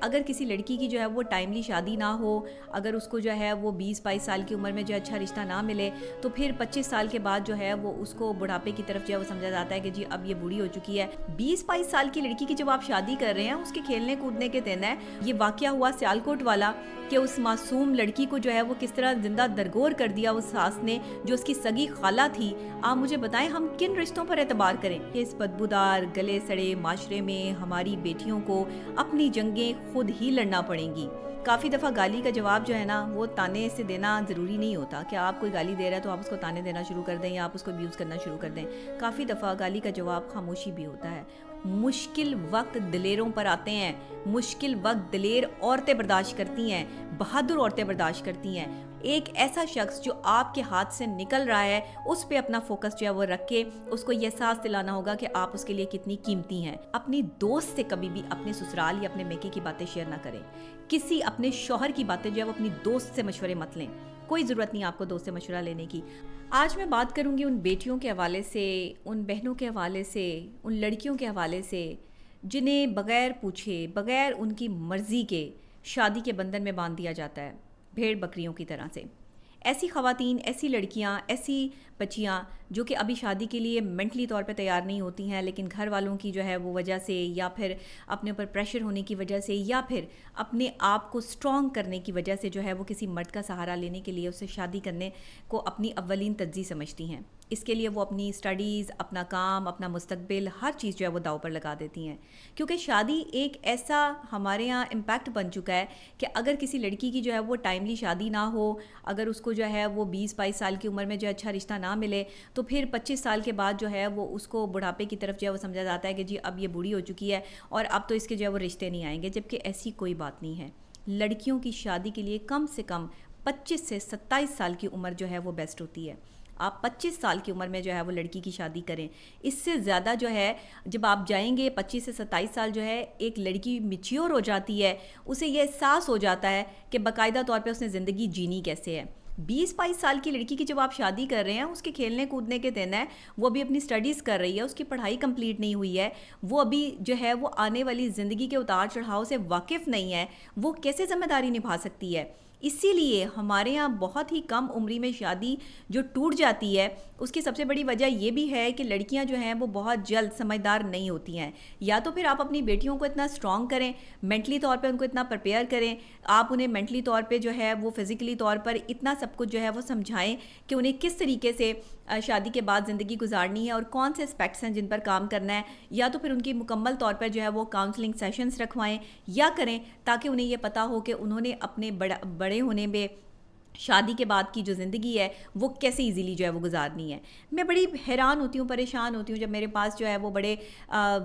اگر کسی لڑکی کی جو ہے وہ ٹائملی شادی نہ ہو، اگر اس کو جو ہے وہ 20-22 سال کی عمر میں جو اچھا رشتہ نہ ملے، تو پھر 25 سال کے بعد جو ہے وہ اس کو بڑھاپے کی طرف جو ہے وہ سمجھا جاتا ہے کہ جی اب یہ بوڑھی ہو چکی ہے۔ 20-22 سال کی لڑکی کی جب آپ شادی کر رہے ہیں، اس کے کھیلنے کودنے کے دن ہے۔ یہ واقعہ ہوا سیالکوٹ والا کہ اس معصوم لڑکی کو جو ہے وہ کس طرح زندہ درگور کر دیا اس ساس نے جو اس کی سگی خالہ تھی۔ آپ مجھے بتائیں ہم کن رشتوں پر اعتبار کریں؟ اس بدبودار گلے سڑے معاشرے میں ہماری بیٹیوں کو اپنی جنگیں خود ہی لڑنا پڑیں گی۔ کافی دفعہ گالی کا جواب جو ہے نا وہ تانے سے دینا ضروری نہیں ہوتا کہ آپ کوئی گالی دے رہا ہے تو آپ اس کو تانے دینا شروع کر دیں یا آپ اس کو ابیوز کرنا شروع کر دیں۔ کافی دفعہ گالی کا جواب خاموشی بھی ہوتا ہے۔ مشکل وقت دلیروں پر آتے ہیں، مشکل وقت دلیر عورتیں برداشت کرتی ہیں، بہادر عورتیں برداشت کرتی ہیں۔ ایک ایسا شخص جو آپ کے ہاتھ سے نکل رہا ہے اس پہ اپنا فوکس جو ہے وہ رکھ کے اس کو یہ احساس دلانا ہوگا کہ آپ اس کے لیے کتنی قیمتی ہیں۔ اپنی دوست سے کبھی بھی اپنے سسرال یا اپنے میکے کی باتیں شیئر نہ کریں۔ کسی اپنے شوہر کی باتیں جو ہے وہ اپنی دوست سے مشورے مت لیں۔ کوئی ضرورت نہیں آپ کو دوست سے مشورہ لینے کی۔ آج میں بات کروں گی ان بیٹیوں کے حوالے سے، ان بہنوں کے حوالے سے، ان لڑکیوں کے حوالے سے جنہیں بغیر پوچھے، بغیر ان کی مرضی کے شادی کے بندھن میں باندھ دیا جاتا ہے، بھیڑ بکریوں کی طرح سے۔ ایسی خواتین، ایسی لڑکیاں، ایسی بچیاں جو کہ ابھی شادی کے لیے مینٹلی طور پہ تیار نہیں ہوتی ہیں، لیکن گھر والوں کی جو ہے وہ وجہ سے یا پھر اپنے اوپر پریشر ہونے کی وجہ سے یا پھر اپنے آپ کو سٹرونگ کرنے کی وجہ سے جو ہے وہ کسی مرد کا سہارا لینے کے لیے اسے شادی کرنے کو اپنی اولین ترجیح سمجھتی ہیں۔ اس کے لیے وہ اپنی اسٹڈیز، اپنا کام، اپنا مستقبل، ہر چیز جو ہے وہ داؤ پر لگا دیتی ہیں، کیونکہ شادی ایک ایسا ہمارے یہاں امپیکٹ بن چکا ہے کہ اگر کسی لڑکی کی جو ہے وہ ٹائملی شادی نہ ہو، اگر اس کو جو ہے وہ 20-22 سال کی عمر میں جو اچھا رشتہ نہ ملے، تو پھر 25 سال کے بعد جو ہے وہ اس کو بڑھاپے کی طرف جو ہے وہ سمجھا جاتا ہے کہ جی اب یہ بوڑھی ہو چکی ہے اور اب تو اس کے جو ہے وہ رشتے نہیں آئیں گے، جبکہ ایسی کوئی بات نہیں ہے۔ لڑکیوں کی شادی کے لیے کم سے کم 25 سے 27 سال کی عمر جو ہے وہ بیسٹ ہوتی ہے۔ آپ 25 سال کی عمر میں جو ہے وہ لڑکی کی شادی کریں۔ اس سے زیادہ جو ہے جب آپ جائیں گے 25 سے 27 سال جو ہے ایک لڑکی میچیور ہو جاتی ہے، اسے یہ احساس ہو جاتا ہے کہ باقاعدہ طور پہ اس نے زندگی جینی کیسے ہے۔ 20-22 سال کی لڑکی کی جب آپ شادی کر رہے ہیں، اس کے کھیلنے کودنے کے دن ہے، وہ ابھی اپنی سٹڈیز کر رہی ہے، اس کی پڑھائی کمپلیٹ نہیں ہوئی ہے، وہ ابھی جو ہے وہ آنے والی زندگی کے اتار چڑھاؤ سے واقف نہیں ہے، وہ کیسے ذمہ داری نبھا سکتی ہے؟ اسی لیے ہمارے ہاں بہت ہی کم عمری میں شادی جو ٹوٹ جاتی ہے، اس کی سب سے بڑی وجہ یہ بھی ہے کہ لڑکیاں جو ہیں وہ بہت جلد سمجھدار نہیں ہوتی ہیں۔ یا تو پھر آپ اپنی بیٹیوں کو اتنا اسٹرانگ کریں، مینٹلی طور پہ ان کو اتنا پریپیئر کریں، آپ انہیں مینٹلی طور پہ جو ہے وہ فزیکلی طور پر اتنا سب کچھ جو ہے وہ سمجھائیں کہ انہیں کس طریقے سے شادی کے بعد زندگی گزارنی ہے اور کون سے اسپیکٹس ہیں جن پر کام کرنا ہے، یا تو پھر ان کی مکمل طور پر جو ہے وہ کاؤنسلنگ سیشنز رکھوائیں یا کریں تاکہ انہیں یہ پتہ ہو کہ انہوں نے اپنے بڑے ہونے میں شادی کے بعد کی جو زندگی ہے وہ کیسے ایزیلی جو ہے وہ گزارنی ہے۔ میں بڑی حیران ہوتی ہوں، پریشان ہوتی ہوں جب میرے پاس جو ہے وہ بڑے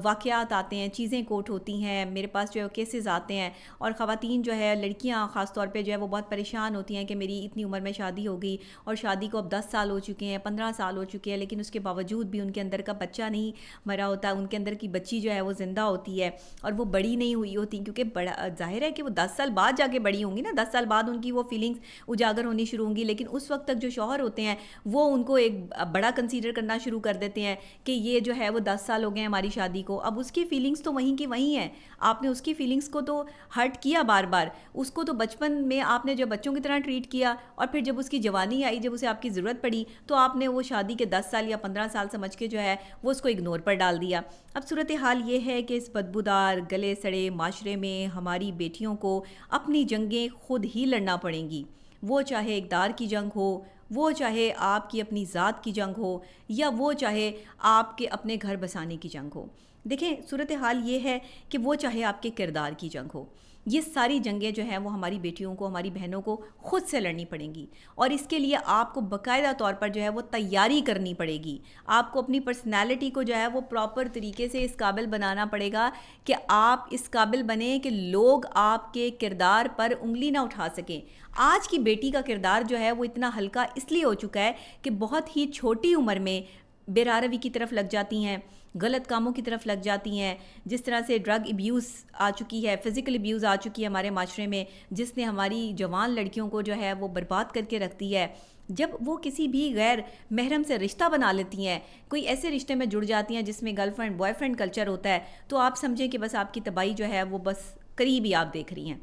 واقعات آتے ہیں، چیزیں کوٹ ہوتی ہیں، میرے پاس جو ہے کیسز آتے ہیں اور خواتین جو ہے، لڑکیاں خاص طور پہ جو ہے وہ بہت پریشان ہوتی ہیں کہ میری اتنی عمر میں شادی ہو گئی اور شادی کو اب 10 سال ہو چکے ہیں، 15 سال ہو چکے ہیں، لیکن اس کے باوجود بھی ان کے اندر کا بچہ نہیں مرا ہوتا، ان کے اندر کی بچی جو ہے وہ زندہ ہوتی ہے اور وہ بڑی نہیں ہوئی ہوتی، کیونکہ بڑا ظاہر ہے کہ وہ 10 سال بعد جا کے بڑی ہوں گی نا، 10 سال بعد ان کی وہ فیلنگز اجاگر ہونی شروع ہوں گی، لیکن اس وقت تک جو شوہر ہوتے ہیں وہ ان کو ایک بڑا کنسیڈر کرنا شروع کر دیتے ہیں کہ یہ جو ہے وہ 10 سال ہو گئے ہیں ہماری شادی کو، اب اس کی فیلنگز تو وہیں کی وہیں ہیں، آپ نے اس کی فیلنگز کو تو ہرٹ کیا بار بار، اس کو تو بچپن میں آپ نے جو بچوں کی طرح ٹریٹ کیا اور پھر جب اس کی جوانی آئی، جب اسے آپ کی ضرورت پڑی تو آپ نے وہ شادی کے 10 سال یا 15 سال سمجھ کے جو ہے وہ اس کو اگنور پر ڈال دیا۔ اب صورتحال یہ ہے کہ اس بدبودار گلے سڑے معاشرے میں ہماری بیٹیوں کو اپنی جنگیں خود ہی لڑنا پڑیں گی، وہ چاہے اقدار کی جنگ ہو، وہ چاہے آپ کی اپنی ذات کی جنگ ہو، یا وہ چاہے آپ کے اپنے گھر بسانے کی جنگ ہو۔ دیکھیں صورتحال یہ ہے کہ وہ چاہے آپ کے کردار کی جنگ ہو، یہ ساری جنگیں جو ہیں وہ ہماری بیٹیوں کو، ہماری بہنوں کو خود سے لڑنی پڑیں گی، اور اس کے لیے آپ کو باقاعدہ طور پر جو ہے وہ تیاری کرنی پڑے گی۔ آپ کو اپنی پرسنالٹی کو جو ہے وہ پراپر طریقے سے اس قابل بنانا پڑے گا کہ آپ اس قابل بنیں کہ لوگ آپ کے کردار پر انگلی نہ اٹھا سکیں۔ آج کی بیٹی کا کردار جو ہے وہ اتنا ہلکا اس لیے ہو چکا ہے کہ بہت ہی چھوٹی عمر میں بے راروی کی طرف لگ جاتی ہیں، غلط کاموں کی طرف لگ جاتی ہیں، جس طرح سے ڈرگ ایبیوز آ چکی ہے، فزیکل ایبیوز آ چکی ہے ہمارے معاشرے میں، جس نے ہماری جوان لڑکیوں کو جو ہے وہ برباد کر کے رکھ دی ہے۔ جب وہ کسی بھی غیر محرم سے رشتہ بنا لیتی ہیں، کوئی ایسے رشتے میں جڑ جاتی ہیں جس میں girl friend boy friend culture ہوتا ہے، تو آپ سمجھیں کہ بس آپ کی تباہی جو ہے وہ بس قریب ہی آپ دیکھ رہی ہیں،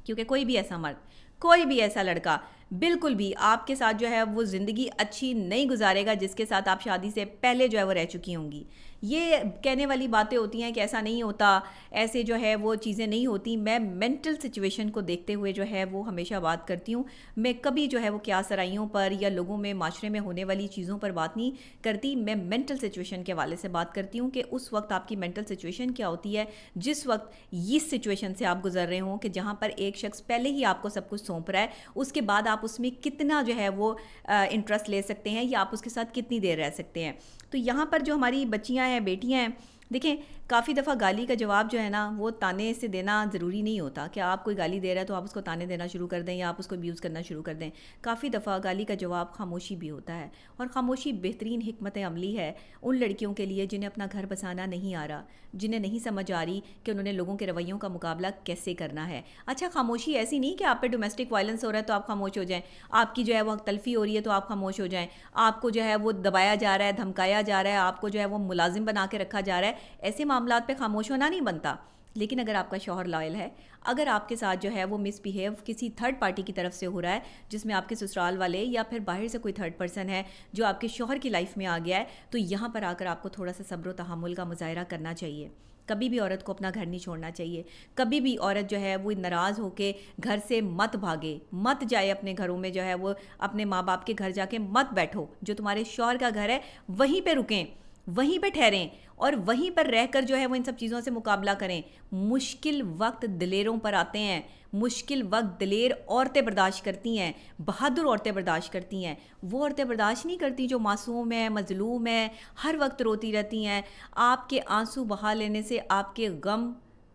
کیونکہ کوئی بھی ایسا مرد، کوئی بھی ایسا لڑکا بالکل بھی آپ کے ساتھ جو ہے وہ زندگی اچھی نہیں گزارے گا جس کے ساتھ آپ شادی سے پہلے جو ہے وہ رہ چکی ہوں گی۔ یہ کہنے والی باتیں ہوتی ہیں کہ ایسا نہیں ہوتا، ایسے جو ہے وہ چیزیں نہیں ہوتی۔ میں مینٹل سچویشن کو دیکھتے ہوئے جو ہے وہ ہمیشہ بات کرتی ہوں، میں کبھی جو ہے وہ کیا سرائیوں پر یا لوگوں میں معاشرے میں ہونے والی چیزوں پر بات نہیں کرتی، میں مینٹل سچویشن کے حوالے سے بات کرتی ہوں کہ اس وقت آپ کی مینٹل سچویشن کیا ہوتی ہے جس وقت اس سچویشن سے آپ گزر رہے ہوں کہ جہاں پر ایک شخص پہلے ہی آپ کو سب کچھ سونپ رہا ہے، اس کے بعد آپ اس میں کتنا جو ہے وہ انٹرسٹ لے سکتے ہیں یا آپ اس کے ساتھ کتنی دیر رہ سکتے ہیں۔ تو یہاں پر جو ہماری بچیاں ہیں، بیٹیاں ہیں، دیکھیں کافی دفعہ گالی کا جواب جو ہے نا وہ تانے سے دینا ضروری نہیں ہوتا کہ آپ کوئی گالی دے رہا ہے تو آپ اس کو تانے دینا شروع کر دیں یا آپ اس کو ابیوز کرنا شروع کر دیں۔ کافی دفعہ گالی کا جواب خاموشی بھی ہوتا ہے، اور خاموشی بہترین حکمت عملی ہے ان لڑکیوں کے لیے جنہیں اپنا گھر بسانا نہیں آ رہا، جنہیں نہیں سمجھ آ رہی کہ انہوں نے لوگوں کے رویوں کا مقابلہ کیسے کرنا ہے۔ اچھا، خاموشی ایسی نہیں کہ آپ پہ ڈومیسٹک وائلنس ہو رہا ہے تو آپ خاموش ہو جائیں، آپ کی جو ہے وہ حق تلفی ہو رہی ہے تو آپ خاموش ہو جائیں، آپ کو جو ہے وہ دبایا جا رہا ہے، دھمکایا جا رہا ہے، آپ کو جو ہے وہ ملازم بنا کے رکھا جا رہا ہے، ایسے معاملات پہ خاموش ہونا نہیں بنتا۔ لیکن اگر آپ کا شوہر لائل ہے، اگر آپ کے ساتھ جو ہے وہ مس بیہیو کسی تھرڈ پارٹی کی طرف سے ہو رہا ہے، جس میں آپ کے سسرال والے یا پھر باہر سے کوئی تھرڈ پرسن ہے جو آپ کے شوہر کی لائف میں آ گیا ہے، تو یہاں پر آ کر آپ کو تھوڑا سا صبر و تحمل کا مظاہرہ کرنا چاہیے۔ کبھی بھی عورت کو اپنا گھر نہیں چھوڑنا چاہیے، کبھی بھی عورت جو ہے وہ ناراض ہو کے گھر سے مت بھاگے، مت جائے اپنے گھروں میں، جو ہے وہ اپنے ماں باپ کے گھر جا کے مت بیٹھو، جو تمہارے شوہر کا گھر ہے وہیں پہ رکیں، وہیں پہ ٹھہریں اور وہیں پر رہ کر جو ہے وہ ان سب چیزوں سے مقابلہ کریں۔ مشکل وقت دلیروں پر آتے ہیں، مشکل وقت دلیر عورتیں برداشت کرتی ہیں، بہادر عورتیں برداشت کرتی ہیں، وہ عورتیں برداشت نہیں کرتی جو معصوم ہیں، مظلوم ہیں، ہر وقت روتی رہتی ہیں۔ آپ کے آنسو بہا لینے سے آپ کے غم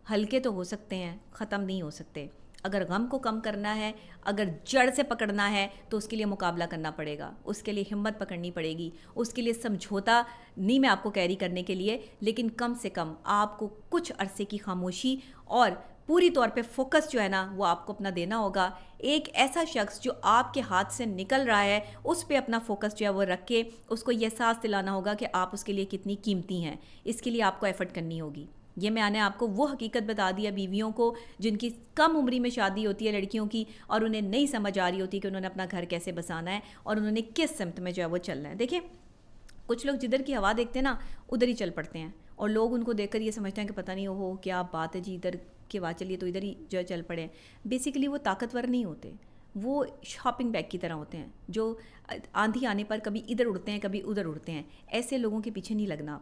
ہلکے تو ہو سکتے ہیں، ختم نہیں ہو سکتے۔ اگر غم کو کم کرنا ہے، اگر جڑ سے پکڑنا ہے تو اس کے لیے مقابلہ کرنا پڑے گا، اس کے لیے ہمت پکڑنی پڑے گی، اس کے لیے سمجھوتا نہیں میں آپ کو کیری کرنے کے لیے، لیکن کم سے کم آپ کو کچھ عرصے کی خاموشی اور پوری طور پہ فوکس جو ہے نا وہ آپ کو اپنا دینا ہوگا۔ ایک ایسا شخص جو آپ کے ہاتھ سے نکل رہا ہے اس پہ اپنا فوکس جو ہے وہ رکھ کے اس کو یہ احساس دلانا ہوگا کہ آپ اس کے لیے کتنی قیمتی ہیں، اس کے لیے آپ کو ایفرٹ کرنی ہوگی۔ یہ میں نے آپ کو وہ حقیقت بتا دیا بیویوں کو جن کی کم عمری میں شادی ہوتی ہے لڑکیوں کی، اور انہیں نہیں سمجھ آ رہی ہوتی کہ انہوں نے اپنا گھر کیسے بسانا ہے اور انہوں نے کس سمت میں جو ہے وہ چلنا ہے۔ دیکھیں کچھ لوگ جدھر کی ہوا دیکھتے ہیں نا ادھر ہی چل پڑتے ہیں، اور لوگ ان کو دیکھ کر یہ سمجھتے ہیں کہ پتہ نہیں ہو کیا بات ہے جی، ادھر کی ہوا چلیے تو ادھر ہی جو ہے چل پڑے۔ بیسیکلی وہ طاقتور نہیں ہوتے، وہ شاپنگ بیگ کی طرح ہوتے ہیں جو آندھی آنے پر کبھی ادھر اڑتے ہیں کبھی ادھر اڑتے ہیں۔ ایسے لوگوں کے پیچھے نہیں لگنا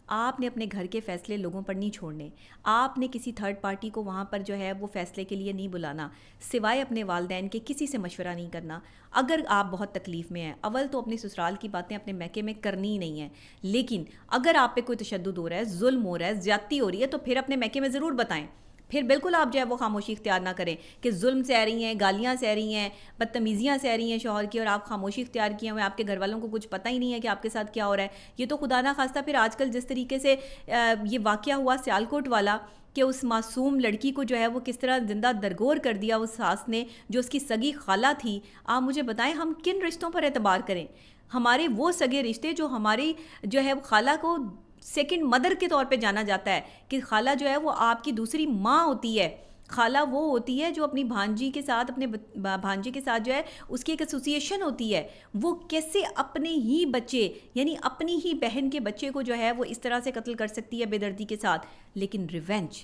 آپ نے اپنے گھر کے فیصلے لوگوں پر نہیں چھوڑنے، آپ نے کسی تھرڈ پارٹی کو وہاں پر جو ہے وہ فیصلے کے لیے نہیں بلانا، سوائے اپنے والدین کے کسی سے مشورہ نہیں کرنا۔ اگر آپ بہت تکلیف میں ہیں، اول تو اپنے سسرال کی باتیں اپنے میکے میں کرنی ہی نہیں ہیں، لیکن اگر آپ پہ کوئی تشدد ہو رہا ہے، ظلم ہو رہا ہے، زیادتی ہو رہی ہے تو پھر اپنے میکے میں ضرور بتائیں۔ پھر بالکل آپ جو ہے وہ خاموشی اختیار نہ کریں کہ ظلم سہ رہی ہیں، گالیاں سہ رہی ہیں، بدتمیزیاں سہ رہی ہیں شوہر کی، اور آپ خاموشی اختیار کیے ہوئے، آپ کے گھر والوں کو کچھ پتہ ہی نہیں ہے کہ آپ کے ساتھ کیا ہو رہا ہے۔ یہ تو خدا نہ خواستہ پھر آج کل جس طریقے سے یہ واقعہ ہوا سیالکوٹ والا کہ اس معصوم لڑکی کو جو ہے وہ کس طرح زندہ درگور کر دیا اس ساس نے جو اس کی سگی خالہ تھی، آپ مجھے بتائیں ہم کن رشتوں پر اعتبار کریں؟ ہمارے وہ سگے رشتے جو ہماری جو ہے خالہ کو سیکنڈ مدر کے طور پہ جانا جاتا ہے، کہ خالہ جو ہے وہ آپ کی دوسری ماں ہوتی ہے، خالہ وہ ہوتی ہے جو اپنی بھانجی کے ساتھ، اپنے بھانجے کے ساتھ جو ہے اس کی ایک ایسوسیشن ہوتی ہے، وہ کیسے اپنے ہی بچے یعنی اپنی ہی بہن کے بچے کو جو ہے وہ اس طرح سے قتل کر سکتی ہے بے دردی کے ساتھ، لیکن ریونج،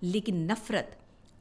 لیکن نفرت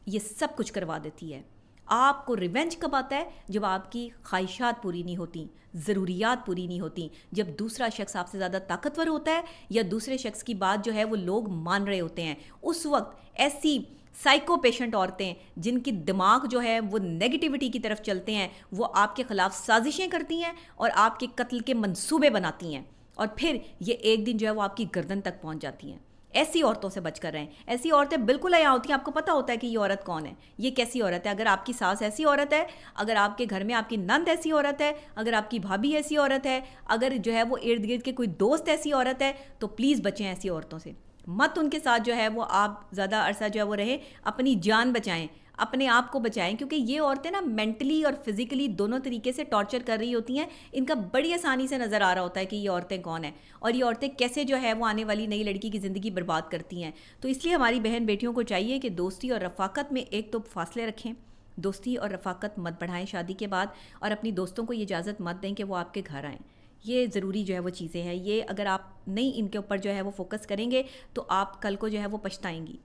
یہ سب کچھ کروا دیتی ہے۔ آپ کو ریونج کب آتا ہے؟ جب آپ کی خواہشات پوری نہیں ہوتی، ضروریات پوری نہیں ہوتی، جب دوسرا شخص آپ سے زیادہ طاقتور ہوتا ہے یا دوسرے شخص کی بات جو ہے وہ لوگ مان رہے ہوتے ہیں، اس وقت ایسی سائیکو پیشنٹ عورتیں جن کی دماغ جو ہے وہ نیگیٹیوٹی کی طرف چلتے ہیں، وہ آپ کے خلاف سازشیں کرتی ہیں اور آپ کے قتل کے منصوبے بناتی ہیں، اور پھر یہ ایک دن جو ہے وہ آپ کی گردن تک پہنچ جاتی ہیں۔ ایسی عورتوں سے بچ کر رہیں۔ ایسی عورتیں بالکل عیاں ہوتی ہیں، آپ کو پتہ ہوتا ہے کہ یہ عورت کون ہے، یہ کیسی عورت ہے۔ اگر آپ کی ساس ایسی عورت ہے، اگر آپ کے گھر میں آپ کی نند ایسی عورت ہے، اگر آپ کی بھابھی ایسی عورت ہے، اگر جو ہے وہ ارد گرد کے کوئی دوست ایسی عورت ہے، تو پلیز بچیں ایسی عورتوں سے، مت ان کے ساتھ جو ہے وہ آپ زیادہ عرصہ جو ہے وہ رہیں، اپنی جان بچائیں، اپنے آپ کو بچائیں، کیونکہ یہ عورتیں نا مینٹلی اور فزیکلی دونوں طریقے سے ٹارچر کر رہی ہوتی ہیں. ان کا بڑی آسانی سے نظر آ رہا ہوتا ہے کہ یہ عورتیں کون ہیں اور یہ عورتیں کیسے جو ہے وہ آنے والی نئی لڑکی کی زندگی برباد کرتی ہیں. تو اس لیے ہماری بہن بیٹیوں کو چاہیے کہ دوستی اور رفاقت میں ایک تو فاصلے رکھیں، دوستی اور رفاقت مت بڑھائیں شادی کے بعد، اور اپنی دوستوں کو یہ اجازت مت دیں کہ وہ آپ کے گھر آئیں. یہ ضروری جو ہے وہ چیزیں ہیں، یہ اگر آپ نہیں ان کے اوپر جو ہے وہ فوکس کریں گے تو آپ کل کو جو ہے وہ پچھتائیں گی.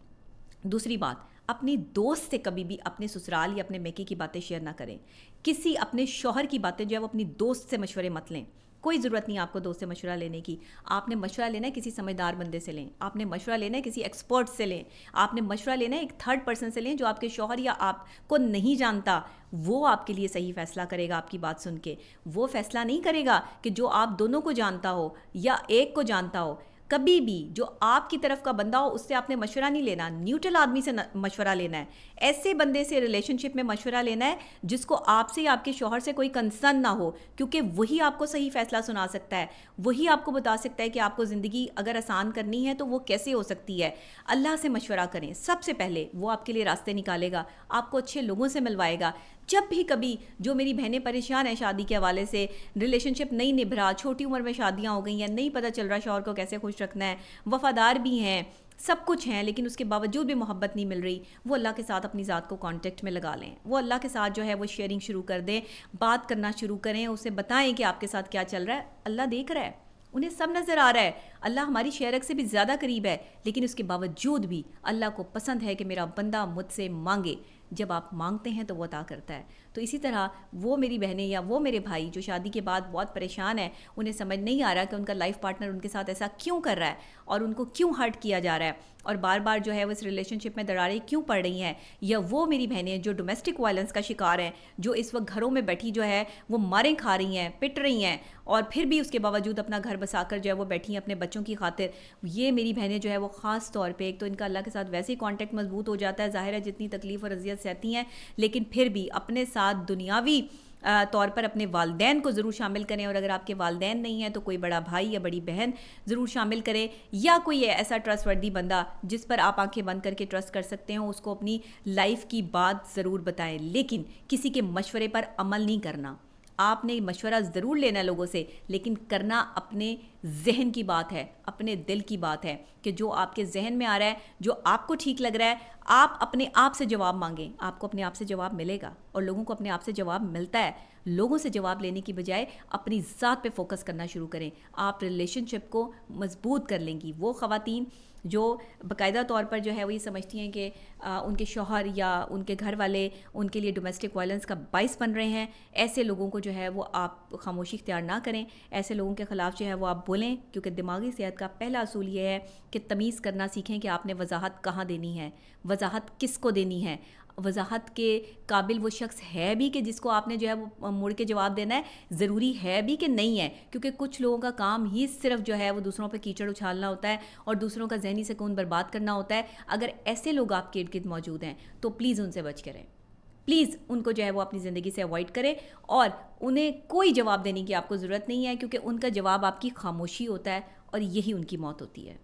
دوسری بات، اپنی دوست سے کبھی بھی اپنے سسرال یا اپنے میکے کی باتیں شیئر نہ کریں. کسی اپنے شوہر کی باتیں جو ہے وہ اپنی دوست سے مشورے مت لیں. کوئی ضرورت نہیں آپ کو دوست سے مشورہ لینے کی. آپ نے مشورہ لینا ہے کسی سمجھدار بندے سے لیں، آپ نے مشورہ لینا ہے کسی ایکسپرٹ سے لیں، آپ نے مشورہ لینا ہے ایک تھرڈ پرسن سے لیں جو آپ کے شوہر یا آپ کو نہیں جانتا. وہ آپ کے لیے صحیح فیصلہ کرے گا آپ کی بات سن کے. وہ فیصلہ نہیں کرے گا کہ جو آپ دونوں کو جانتا ہو یا ایک کو جانتا ہو. کبھی بھی جو آپ کی طرف کا بندہ ہو اس سے آپ نے مشورہ نہیں لینا، نیوٹرل آدمی سے مشورہ لینا ہے. ایسے بندے سے ریلیشن شپ میں مشورہ لینا ہے جس کو آپ سے یا آپ کے شوہر سے کوئی کنسرن نہ ہو، کیونکہ وہی آپ کو صحیح فیصلہ سنا سکتا ہے، وہی آپ کو بتا سکتا ہے کہ آپ کو زندگی اگر آسان کرنی ہے تو وہ کیسے ہو سکتی ہے. اللہ سے مشورہ کریں سب سے پہلے، وہ آپ کے لیے راستے نکالے گا، آپ کو اچھے لوگوں سے ملوائے گا. جب بھی کبھی جو میری بہنیں پریشان ہیں شادی کے حوالے سے، ریلیشن شپ نہیں نبھ رہا، چھوٹی عمر میں شادیاں ہو گئی ہیں، نہیں پتہ چل رہا شوہر کو کیسے خوش رکھنا ہے، وفادار بھی ہیں، سب کچھ ہیں لیکن اس کے باوجود بھی محبت نہیں مل رہی، وہ اللہ کے ساتھ اپنی ذات کو کانٹیکٹ میں لگا لیں. وہ اللہ کے ساتھ جو ہے وہ شیئرنگ شروع کر دیں، بات کرنا شروع کریں، اسے بتائیں کہ آپ کے ساتھ کیا چل رہا ہے. اللہ دیکھ رہا ہے، انہیں سب نظر آ رہا ہے. اللہ ہماری شہرک سے بھی زیادہ قریب ہے، لیکن اس کے باوجود بھی اللہ کو پسند ہے کہ میرا بندہ مجھ سے مانگے. جب آپ مانگتے ہیں تو وہ عطا کرتا ہے. تو اسی طرح وہ میری بہنیں یا وہ میرے بھائی جو شادی کے بعد بہت پریشان ہیں، انہیں سمجھ نہیں آ رہا کہ ان کا لائف پارٹنر ان کے ساتھ ایسا کیوں کر رہا ہے اور ان کو کیوں ہرٹ کیا جا رہا ہے اور بار بار جو ہے وہ اس ریلیشن شپ میں دراڑیں کیوں پڑ رہی ہیں. یا وہ میری بہنیں جو ڈومیسٹک وائلنس کا شکار ہیں، جو اس وقت گھروں میں بیٹھی جو ہے وہ ماریں کھا رہی ہیں، پٹ رہی ہیں، اور پھر بھی اس کے باوجود اپنا گھر بسا کر جو ہے وہ بیٹھی ہیں اپنے بچوں کی خاطر. یہ میری بہنیں جو ہے وہ خاص طور پہ، ایک تو ان کا اللہ کے ساتھ ویسے ہی کانٹیکٹ مضبوط ہو جاتا ہے، ظاہر ہے جتنی تکلیف اور اذیت سہتی ہیں، لیکن پھر بھی اپنے ساتھ دنیاوی طور پر اپنے والدین کو ضرور شامل کریں، اور اگر آپ کے والدین نہیں ہیں تو کوئی بڑا بھائی یا بڑی بہن ضرور شامل کریں، یا کوئی ایسا ٹرسٹ وردی بندہ جس پر آپ آنکھیں بند کر کے ٹرسٹ کر سکتے ہوں، اس کو اپنی لائف کی بات ضرور بتائیں. لیکن کسی کے مشورے پر عمل نہیں کرنا. آپ نے مشورہ ضرور لینا لوگوں سے، لیکن کرنا اپنے ذہن کی بات ہے، اپنے دل کی بات ہے، کہ جو آپ کے ذہن میں آ رہا ہے، جو آپ کو ٹھیک لگ رہا ہے، آپ اپنے آپ سے جواب مانگیں. آپ کو اپنے آپ سے جواب ملے گا، اور لوگوں کو اپنے آپ سے جواب ملتا ہے. لوگوں سے جواب لینے کی بجائے اپنی ذات پہ فوکس کرنا شروع کریں. آپ ریلیشن شپ کو مضبوط کر لیں گی. وہ خواتین جو باقاعدہ طور پر جو ہے وہ یہ سمجھتی ہیں کہ ان کے شوہر یا ان کے گھر والے ان کے لیے ڈومیسٹک وائلنس کا باعث بن رہے ہیں، ایسے لوگوں کو جو ہے وہ آپ خاموشی اختیار نہ کریں. ایسے لوگوں کے خلاف جو ہے وہ آپ بولیں، کیونکہ دماغی صحت کا پہلا اصول یہ ہے کہ تمیز کرنا سیکھیں کہ آپ نے وضاحت کہاں دینی ہے، وضاحت کس کو دینی ہے. وضاحت کے قابل وہ شخص ہے بھی کہ جس کو آپ نے جو ہے وہ مڑ کے جواب دینا ہے، ضروری ہے بھی کہ نہیں ہے، کیونکہ کچھ لوگوں کا کام ہی صرف جو ہے وہ دوسروں پہ کیچڑ اچھالنا ہوتا ہے اور دوسروں کا ذہنی سکون برباد کرنا ہوتا ہے. اگر ایسے لوگ آپ کے ارد گرد موجود ہیں تو پلیز ان سے بچ کریں. پلیز ان کو جو ہے وہ اپنی زندگی سے اوائڈ کریں، اور انہیں کوئی جواب دینے کی آپ کو ضرورت نہیں ہے، کیونکہ ان کا جواب آپ کی خاموشی ہوتا ہے، اور یہی ان کی موت ہوتی ہے.